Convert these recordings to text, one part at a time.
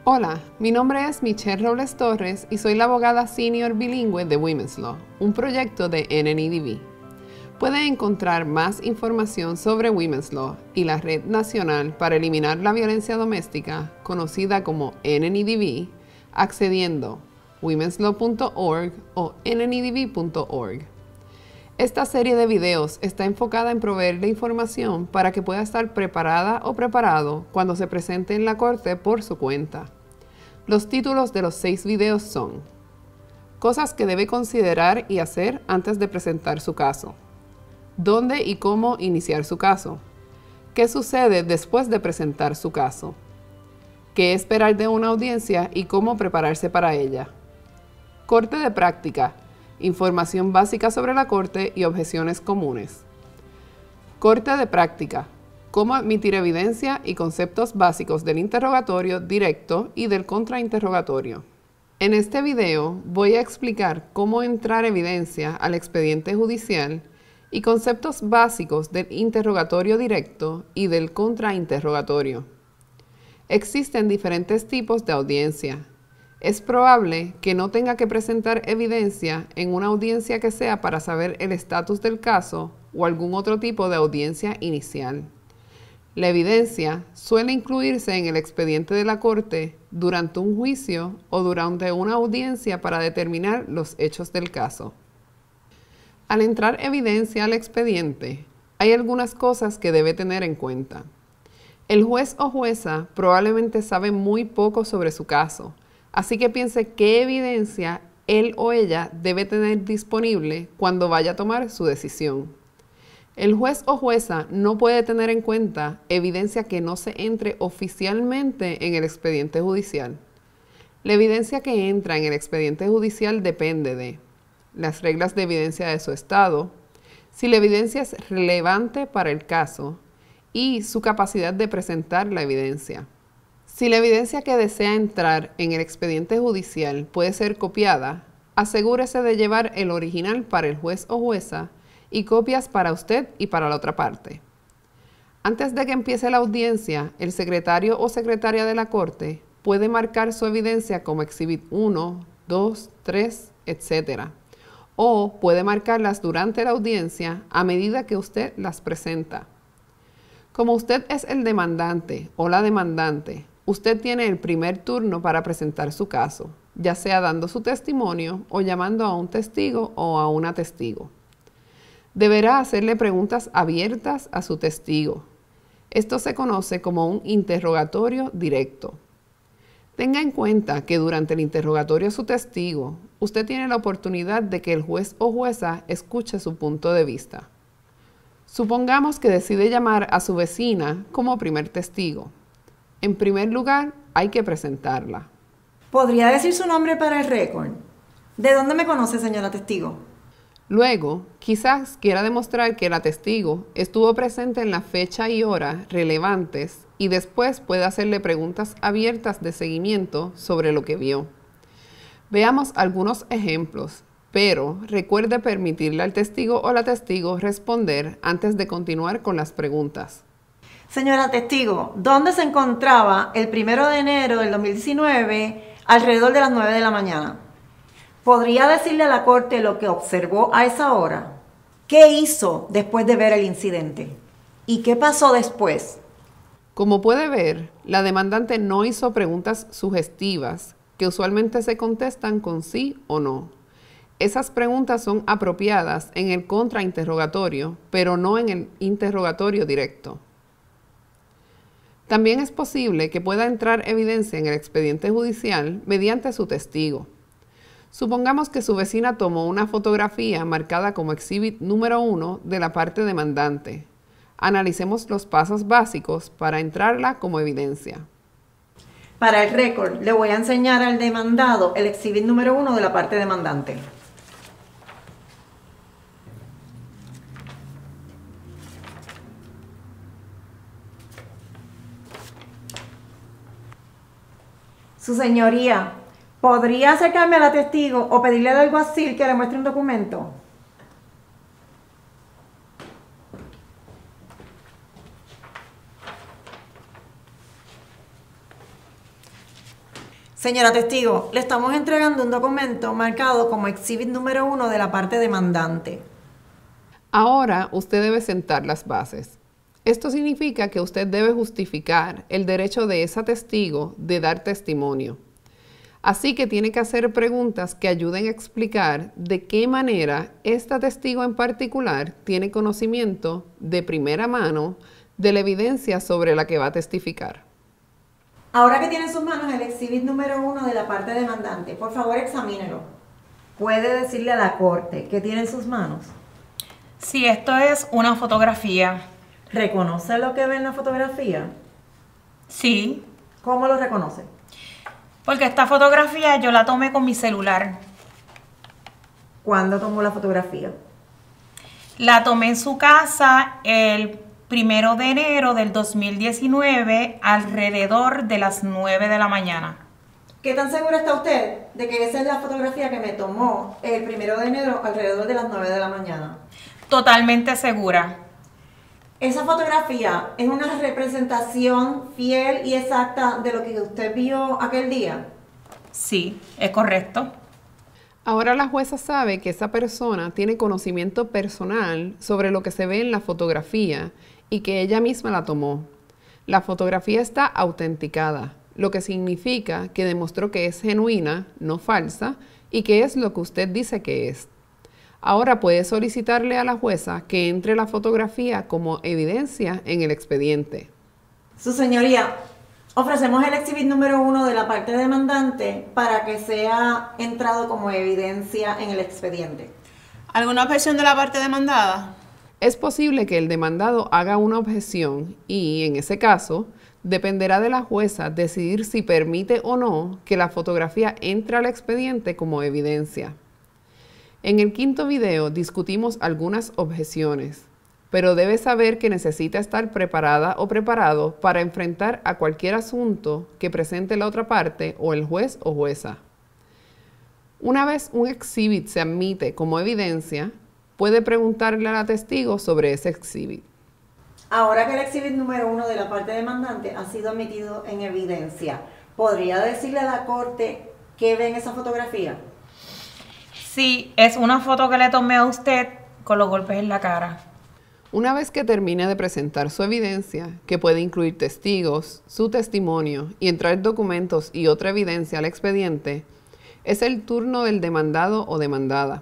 Hola, mi nombre es Michelle Robles Torres y soy la abogada senior bilingüe de Women's Law, un proyecto de NNEDV. Puede encontrar más información sobre Women's Law y la Red Nacional para Eliminar la Violencia Doméstica, conocida como NNEDV, accediendo womenslaw.org o nnedv.org. Esta serie de videos está enfocada en proveerle información para que pueda estar preparada o preparado cuando se presente en la corte por su cuenta. Los títulos de los 6 videos son: cosas que debe considerar y hacer antes de presentar su caso, dónde y cómo iniciar su caso, qué sucede después de presentar su caso, qué esperar de una audiencia y cómo prepararse para ella, corte de práctica, información básica sobre la corte y objeciones comunes, corte de práctica, cómo admitir evidencia y conceptos básicos del interrogatorio directo y del contrainterrogatorio. En este video voy a explicar cómo entrar evidencia al expediente judicial y conceptos básicos del interrogatorio directo y del contrainterrogatorio. Existen diferentes tipos de audiencia. Es probable que no tenga que presentar evidencia en una audiencia que sea para saber el estatus del caso o algún otro tipo de audiencia inicial. La evidencia suele incluirse en el expediente de la corte durante un juicio o durante una audiencia para determinar los hechos del caso. Al entrar evidencia al expediente, hay algunas cosas que debe tener en cuenta. El juez o jueza probablemente sabe muy poco sobre su caso, así que piense qué evidencia él o ella debe tener disponible cuando vaya a tomar su decisión. El juez o jueza no puede tener en cuenta evidencia que no se entre oficialmente en el expediente judicial. La evidencia que entra en el expediente judicial depende de las reglas de evidencia de su estado, si la evidencia es relevante para el caso y su capacidad de presentar la evidencia. Si la evidencia que desea entrar en el expediente judicial puede ser copiada, asegúrese de llevar el original para el juez o jueza y copias para usted y para la otra parte. Antes de que empiece la audiencia, el secretario o secretaria de la corte puede marcar su evidencia como Exhibit 1, 2, 3, etc. O puede marcarlas durante la audiencia a medida que usted las presenta. Como usted es el demandante o la demandante, usted tiene el primer turno para presentar su caso, ya sea dando su testimonio o llamando a un testigo o a una testigo. Deberá hacerle preguntas abiertas a su testigo. Esto se conoce como un interrogatorio directo. Tenga en cuenta que durante el interrogatorio a su testigo, usted tiene la oportunidad de que el juez o jueza escuche su punto de vista. Supongamos que decide llamar a su vecina como primer testigo. En primer lugar, hay que presentarla. ¿Podría decir su nombre para el récord? ¿De dónde me conoce, señora testigo? Luego, quizás quiera demostrar que la testigo estuvo presente en la fecha y hora relevantes y después puede hacerle preguntas abiertas de seguimiento sobre lo que vio. Veamos algunos ejemplos, pero recuerde permitirle al testigo o la testigo responder antes de continuar con las preguntas. Señora testigo, ¿dónde se encontraba el 1 de enero del 2019 alrededor de las 9 de la mañana? ¿Podría decirle a la corte lo que observó a esa hora? ¿Qué hizo después de ver el incidente? ¿Y qué pasó después? Como puede ver, la demandante no hizo preguntas sugestivas que usualmente se contestan con sí o no. Esas preguntas son apropiadas en el contrainterrogatorio, pero no en el interrogatorio directo. También es posible que pueda entrar evidencia en el expediente judicial mediante su testigo. Supongamos que su vecina tomó una fotografía marcada como Exhibit número 1 de la parte demandante. Analicemos los pasos básicos para entrarla como evidencia. Para el récord, le voy a enseñar al demandado el Exhibit número 1 de la parte demandante. Su señoría, ¿podría acercarme a la testigo o pedirle al alguacil que le muestre un documento? Señora testigo, le estamos entregando un documento marcado como exhibit número 1 de la parte demandante. Ahora usted debe sentar las bases. Esto significa que usted debe justificar el derecho de esa testigo de dar testimonio. Así que tiene que hacer preguntas que ayuden a explicar de qué manera esta testigo en particular tiene conocimiento de primera mano de la evidencia sobre la que va a testificar. Ahora que tiene en sus manos el exhibit número 1 de la parte demandante, por favor examínelo. ¿Puede decirle a la corte qué tiene en sus manos? Sí, esto es una fotografía. ¿Reconoce lo que ve en la fotografía? Sí, ¿Cómo lo reconoce? porque esta fotografía yo la tomé con mi celular. ¿Cuándo tomó la fotografía? La tomé en su casa el 1 de enero del 2019 alrededor de las 9 de la mañana. ¿Qué tan segura está usted de que esa es la fotografía que me tomó el 1 de enero alrededor de las 9 de la mañana? Totalmente segura. ¿Esa fotografía es una representación fiel y exacta de lo que usted vio aquel día? Sí, es correcto. Ahora la jueza sabe que esa persona tiene conocimiento personal sobre lo que se ve en la fotografía y que ella misma la tomó. La fotografía está autenticada, lo que significa que demostró que es genuina, no falsa, y que es lo que usted dice que es. Ahora puede solicitarle a la jueza que entre la fotografía como evidencia en el expediente. Su señoría, ofrecemos el exhibit número 1 de la parte demandante para que sea entrado como evidencia en el expediente. ¿Alguna objeción de la parte demandada? Es posible que el demandado haga una objeción y, en ese caso, dependerá de la jueza decidir si permite o no que la fotografía entre al expediente como evidencia. En el quinto video discutimos algunas objeciones, pero debe saber que necesita estar preparada o preparado para enfrentar a cualquier asunto que presente la otra parte o el juez o jueza. Una vez un exhibit se admite como evidencia, puede preguntarle a la testigo sobre ese exhibit. Ahora que el exhibit número 1 de la parte demandante ha sido admitido en evidencia, ¿podría decirle a la corte qué ve en esa fotografía? Sí, es una foto que le tomé a usted con los golpes en la cara. Una vez que termine de presentar su evidencia, que puede incluir testigos, su testimonio y entrar documentos y otra evidencia al expediente, es el turno del demandado o demandada.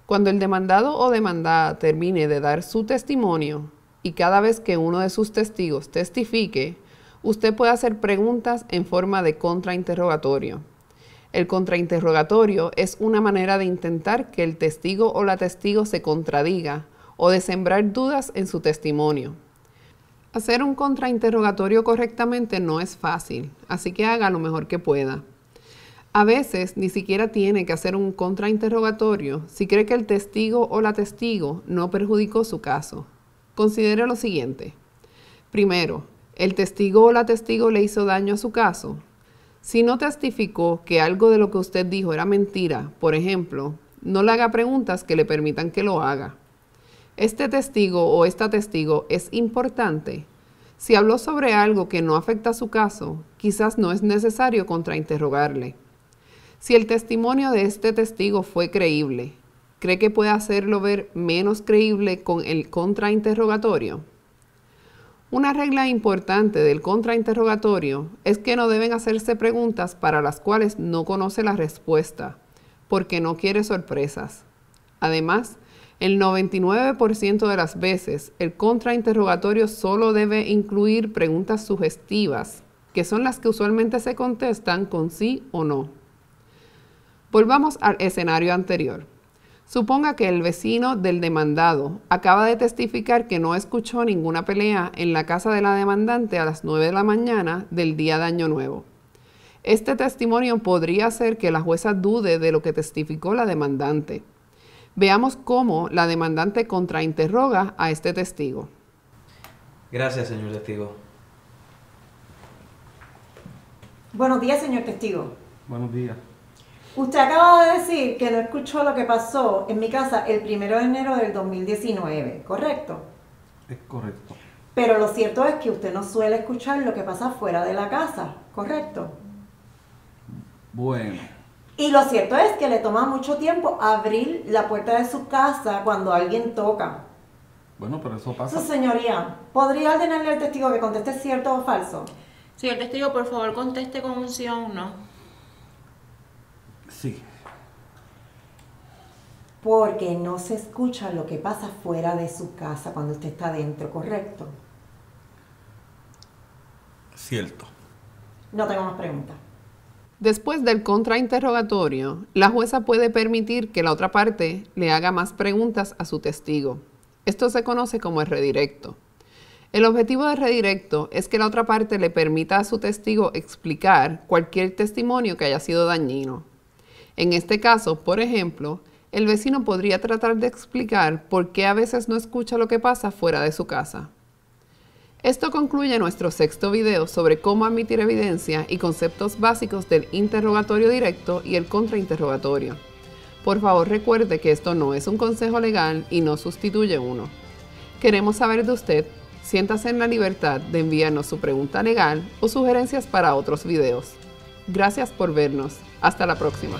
Cuando el demandado o demandada termine de dar su testimonio y cada vez que uno de sus testigos testifique, usted puede hacer preguntas en forma de contrainterrogatorio. El contrainterrogatorio es una manera de intentar que el testigo o la testigo se contradiga o de sembrar dudas en su testimonio. Hacer un contrainterrogatorio correctamente no es fácil, así que haga lo mejor que pueda. A veces ni siquiera tiene que hacer un contrainterrogatorio si cree que el testigo o la testigo no perjudicó su caso. Considere lo siguiente. Primero, ¿el testigo o la testigo le hizo daño a su caso? Si no testificó que algo de lo que usted dijo era mentira, por ejemplo, no le haga preguntas que le permitan que lo haga. ¿Este testigo o esta testigo es importante? Si habló sobre algo que no afecta a su caso, quizás no es necesario contrainterrogarle. Si el testimonio de este testigo fue creíble, ¿cree que puede hacerlo ver menos creíble con el contrainterrogatorio? Una regla importante del contrainterrogatorio es que no deben hacerse preguntas para las cuales no conoce la respuesta, porque no quiere sorpresas. Además, el 99% de las veces, el contrainterrogatorio solo debe incluir preguntas sugestivas, que son las que usualmente se contestan con sí o no. Volvamos al escenario anterior. Suponga que el vecino del demandado acaba de testificar que no escuchó ninguna pelea en la casa de la demandante a las 9 de la mañana del día de Año Nuevo. Este testimonio podría hacer que la jueza dude de lo que testificó la demandante. Veamos cómo la demandante contrainterroga a este testigo. Gracias, señor testigo. Buenos días, señor testigo. Buenos días. Usted acaba de decir que no escuchó lo que pasó en mi casa el 1 de enero del 2019, ¿correcto? Es correcto. Pero lo cierto es que usted no suele escuchar lo que pasa fuera de la casa, ¿correcto? Bueno, Y lo cierto es que le toma mucho tiempo abrir la puerta de su casa cuando alguien toca. bueno, pero eso pasa. Su señoría, ¿podría ordenarle al testigo que conteste cierto o falso? Señor testigo, por favor, conteste con un sí o un no. Sí. Porque no se escucha lo que pasa fuera de su casa cuando usted está dentro, ¿correcto? Cierto. No tengo más preguntas. Después del contrainterrogatorio, la jueza puede permitir que la otra parte le haga más preguntas a su testigo. Esto se conoce como el redirecto. El objetivo del redirecto es que la otra parte le permita a su testigo explicar cualquier testimonio que haya sido dañino. En este caso, por ejemplo, el vecino podría tratar de explicar por qué a veces no escucha lo que pasa fuera de su casa. Esto concluye nuestro sexto video sobre cómo admitir evidencia y conceptos básicos del interrogatorio directo y el contrainterrogatorio. Por favor, recuerde que esto no es un consejo legal y no sustituye uno. Queremos saber de usted. Siéntase en la libertad de enviarnos su pregunta legal o sugerencias para otros videos. Gracias por vernos. Hasta la próxima.